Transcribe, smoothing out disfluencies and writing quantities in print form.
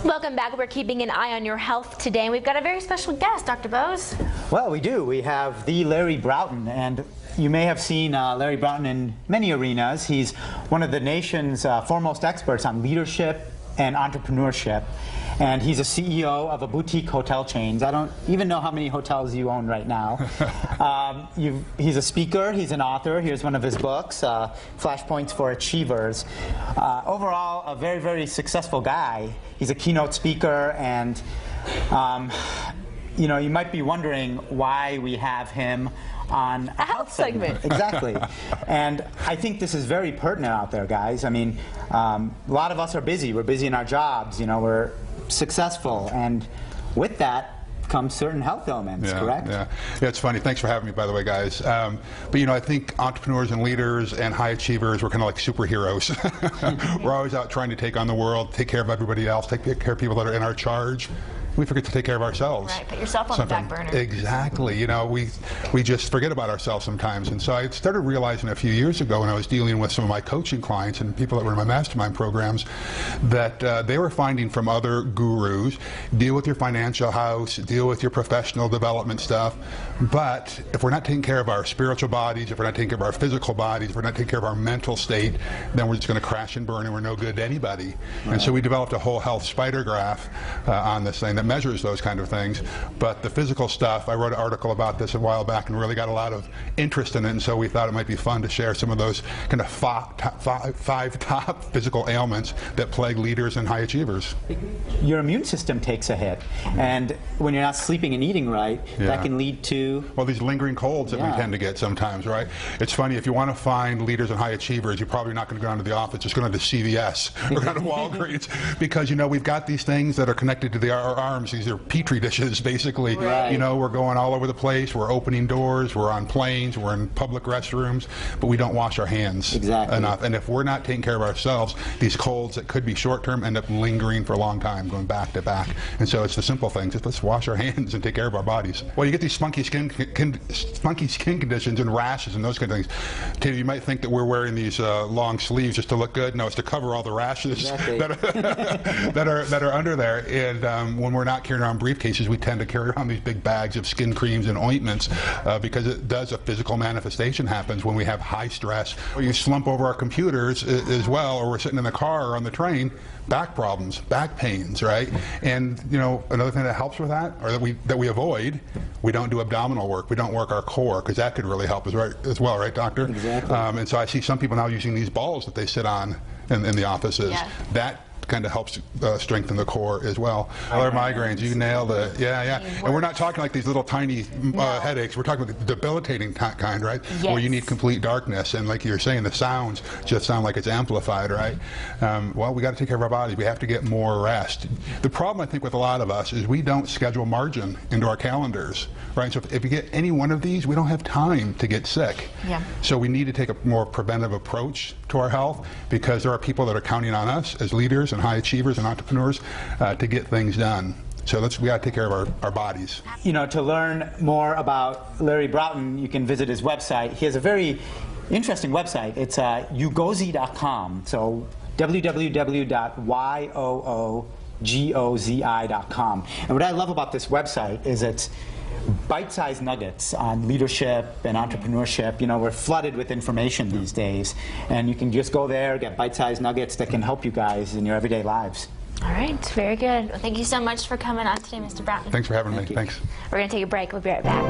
Welcome back. We're keeping an eye on your health today, and we've got a very special guest, Dr. Bose. Well, we do. We have the Larry Broughton, and you may have seen Larry Broughton in many arenas. He's one of the nation's foremost experts on leadership and entrepreneurship, and he's a CEO of a boutique hotel chain. I don't even know how many hotels you own right now. He's a speaker, he's an author. Here's one of his books, Flashpoints for Achievers. Overall, a very, very successful guy. He's a keynote speaker, and you know, you might be wondering why we have him on a health segment. Exactly. And I think this is very pertinent out there, guys. I mean, a lot of us are busy. We're busy in our jobs. You know, we're successful, and with that comes certain health ailments, correct? Yeah, it's funny. Thanks for having me, by the way, guys. But you know, I think entrepreneurs and leaders and high achievers, we're kind of like superheroes. We're always out trying to take on the world, take care of everybody else, take care of people that are in our charge. We forget to take care of ourselves. Right, put yourself on the back burner. Exactly. You know, we just forget about ourselves sometimes. And so I started realizing a few years ago when I was dealing with some of my coaching clients and people that were in my mastermind programs that they were finding from other gurus, deal with your financial house, deal with your professional development stuff. But if we're not taking care of our spiritual bodies, if we're not taking care of our physical bodies, if we're not taking care of our mental state, then we're just going to crash and burn and we're no good to anybody. Right. And so we developed a whole health spider graph on this thing that measures those kind of things. But the physical stuff, I wrote an article about this a while back and really got a lot of interest in it, and so we thought it might be fun to share some of those kind of five top physical ailments that plague leaders and high achievers. Your immune system takes a hit, and when you're not sleeping and eating right, that can lead to, well, these lingering colds that we tend to get sometimes, right? It's funny, if you want to find leaders and high achievers, you're probably not going to go down to the office, just go down to CBS or down to Walgreens, because you know, we've got these things that are connected to our arms. These are petri dishes, basically. Right. You know, we're going all over the place. We're opening doors. We're on planes. We're in public restrooms, but we don't wash our hands enough. And if we're not taking care of ourselves, these colds that could be short-term end up lingering for a long time, going back to back. And so it's the simple things. Just let's wash our hands and take care of our bodies. Well, you get these spunky skin conditions and rashes and those kind of things. Tatum, you might think that we're wearing these long sleeves just to look good. No, it's to cover all the rashes that are under there. And when we're not carrying around briefcases, we tend to carry around these big bags of skin creams and ointments because it does, a physical manifestation happens when we have high stress. Or you slump over our computers as well, or we're sitting in the car or on the train, back problems, back pains, right? And you know, another thing that helps with that, or that we avoid, we don't do abdominal work. We don't work our core, because that could really help as well, right, doctor? Exactly. And so I see some people now using these balls that they sit on in the offices. Yeah. That kind of helps strengthen the core as well. Other migraines, you nailed it. Yeah. And we're not talking like these little tiny headaches. We're talking about the debilitating kind, right? Yes. Where you need complete darkness, and like you're saying, the sounds just sound like it's amplified, right? Well, we got to take care of our bodies. We have to get more rest. The problem, I think, with a lot of us is we don't schedule margin into our calendars, right? So if you get any one of these, we don't have time to get sick. Yeah. So we need to take a more preventive approach to our health, because there are people that are counting on us as leaders and high achievers and entrepreneurs to get things done. So we got to take care of our bodies. You know, to learn more about Larry Broughton, you can visit his website. He has a very interesting website. It's yougozi.com. So www.yougozi.com. And what I love about this website is it's bite-sized nuggets on leadership and entrepreneurship. You know, we're flooded with information these days, and you can just go there, get bite-sized nuggets that can help you guys in your everyday lives. All right, very good. Well, thank you so much for coming on today, Mr. Broughton. Thanks for having me. Thanks. We're going to take a break. We'll be right back.